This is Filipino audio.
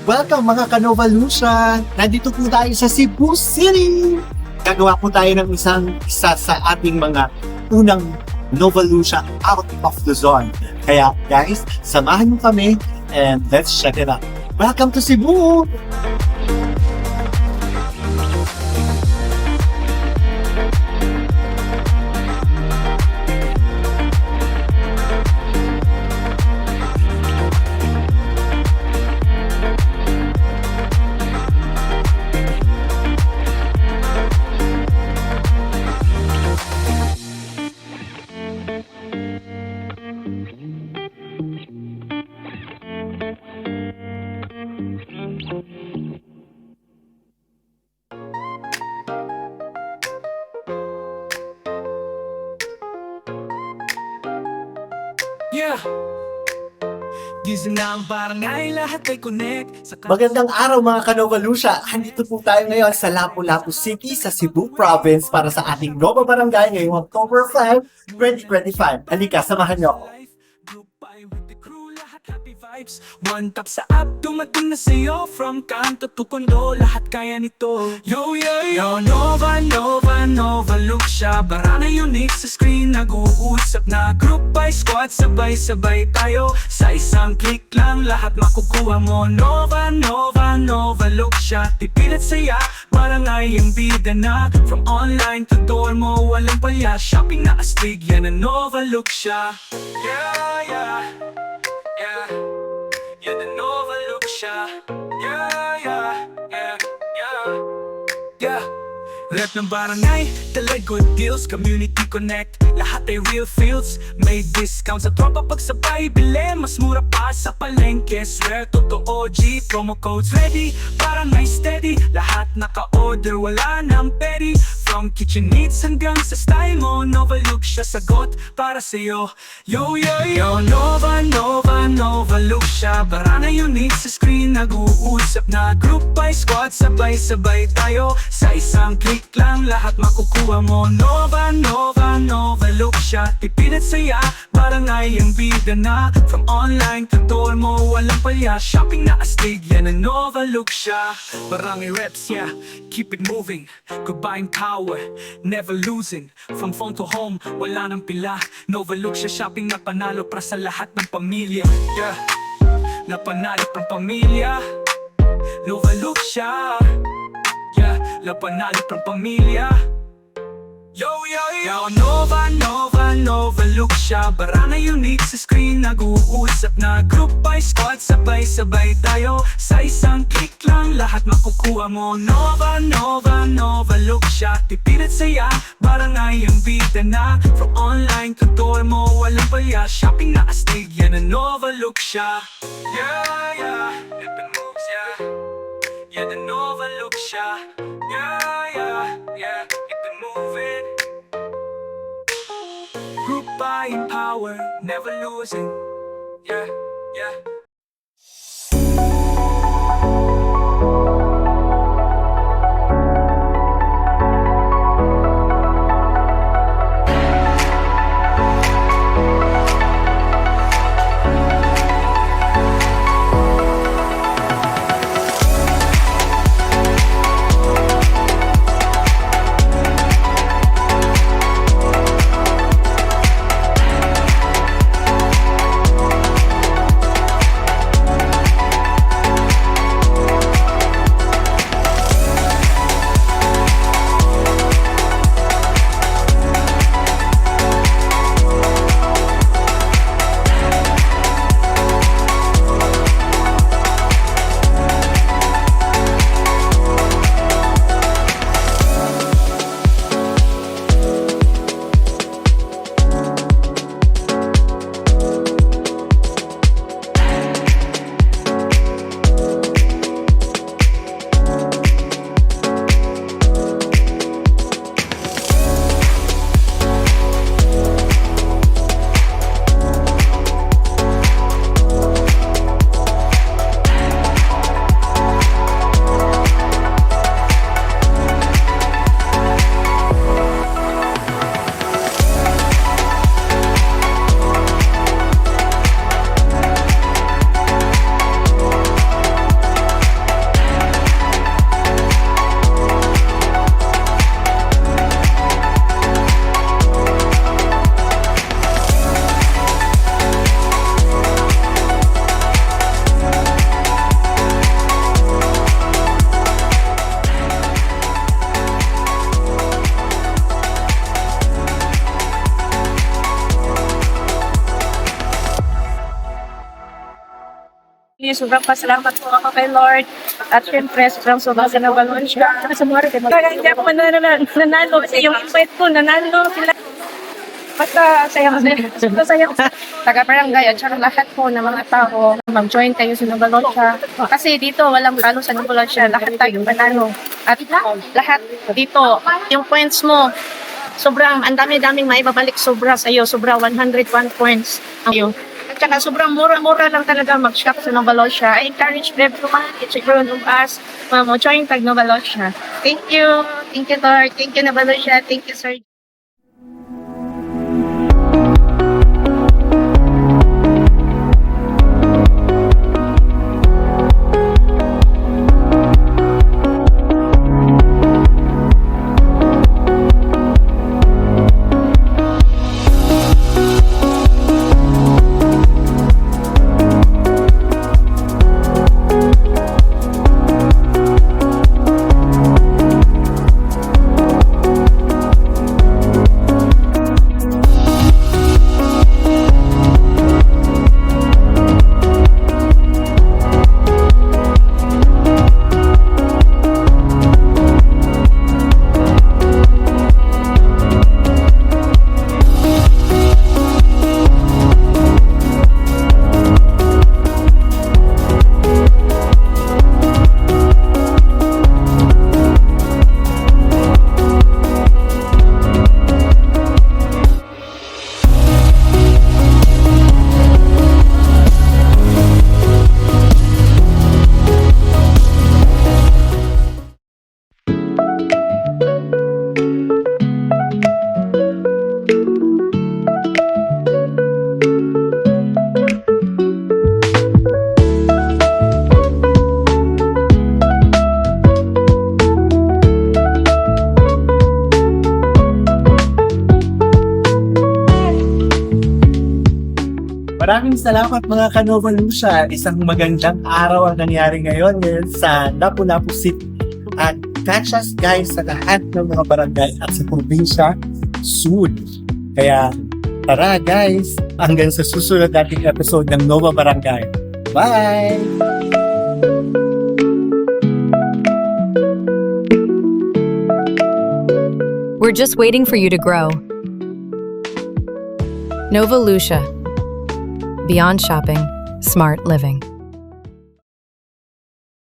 Welcome mga Kanovalution! Nandito po tayo sa Cebu City! Gagawa po tayo ng isa sa ating mga unang Novalution out of the zone. Kaya guys, samahan mo kami and let's check it out. Welcome to Cebu! Yeah. Gising na ang barangay, lahat ay connect sa Magandang araw mga Kanovalution! Andito po tayo ngayon sa Lapu-Lapu City sa Cebu Province para sa ating Nova Barangay ngayong October 5, 2025. Halika, samahan niyo ako. Group by with the crew, lahat happy vibes. One tap sa app, dumating na sa'yo. From kanto to kondo, lahat kaya nito. Yo, yo, yo, Nova, Nova, Nova look siya. Barangay unique sa screen, nag-uusap na. Group by squad, sabay-sabay tayo. Sa isang click lang, lahat makukuha mo. Nova, Nova, Nova look siya. Tipid at saya, barangay ang bida na. From online to door mo, walang palya. Shopping na astig, yan ang Nova look siya. Yeah, yeah, yeah. Yan ang Nova look siya. Yeah, yeah, yeah, yeah. Yeah. Rep ng barangay, dala good deals, community connect. Lahat ay real feels, may discount sa tropa pagsabay bili. Mas mura pa sa palengke, swear totoo G. Promo codes ready, barangay steady. Lahat naka-order, wala nang petty. From kitchen needs hanggang sa style mo, Nova look siya sagot para sa'yo. Yo, yo, yo, Nova, Nova, Nova look siya. Barangay unique sa screen, nag-uusap na. Group by squad, sabay-sabay tayo. Sa isang click lang, lahat makukuha mo. Nova, Nova, Nova look siya. Tipid at saya, barangay ang bida na. From online to door mo, walang palya. Shopping na astig, yan ang Nova look siya. Barangay reps, yeah, keep it moving. Goodbye power, never losing. From phone to home, wala nang pila. Nova look siya, shopping na panalo para sa lahat ng pamilya. Yeah, na panalo pang pamilya. Nova look siya. Yeah, na panalo pang pamilya. Yo, yo, yo, Nova, Nova, Nova look siya. Barangay unique sa screen, nag-uusap na. Group by squad, sabay-sabay tayo. Sa isang click lang, lahat makukuha mo. Nova, Nova, Nova look siya. Tipid at saya, barangay ang bida na. From online to door mo, walang palya. Shopping na astig, yan ang Nova look siya. Yeah, yeah, it moves, yeah. Yeah, the Nova look siya. Yeah, yeah, yeah, it been moving. Group buying power, never losing. Yeah, yeah. sobrang pasalamat po ako kay Lord. At syempre, sobrang ganabalon siya. Kaya hindi ako nanalo. Kasi yung invite ko, nanalo sila. Basta saya ko. Taga-barangay at saka lahat po ng mga tao, mag-join kayo sa Novaloncia. Kasi dito, walang talo sa Novaloncia. Lahat tayo panalo. At lahat dito, yung points mo, sobrang, ang dami-daming maibabalik sobra sa iyo. Sobra 101 points ang iyo. At saka sobrang mura-mura lang talaga mag-shop sa Novaloncia. I encourage everyone, it's a grown of us, mag-join tag Novaloncia. Thank you. Thank you, Lord. Thank you, Novaloncia. Thank you, Sir. Maraming salamat mga ka-Novalucia. Isang magandang araw ang nangyari ngayon sa Lapu-Lapu City. At catch us guys sa lahat ng mga barangay at sa probinsya soon. Kaya tara guys, hanggang sa susunod nating episode ng Nova Barangay. Bye! We're just waiting for you to grow. Nova Lucia. Beyond shopping, smart living.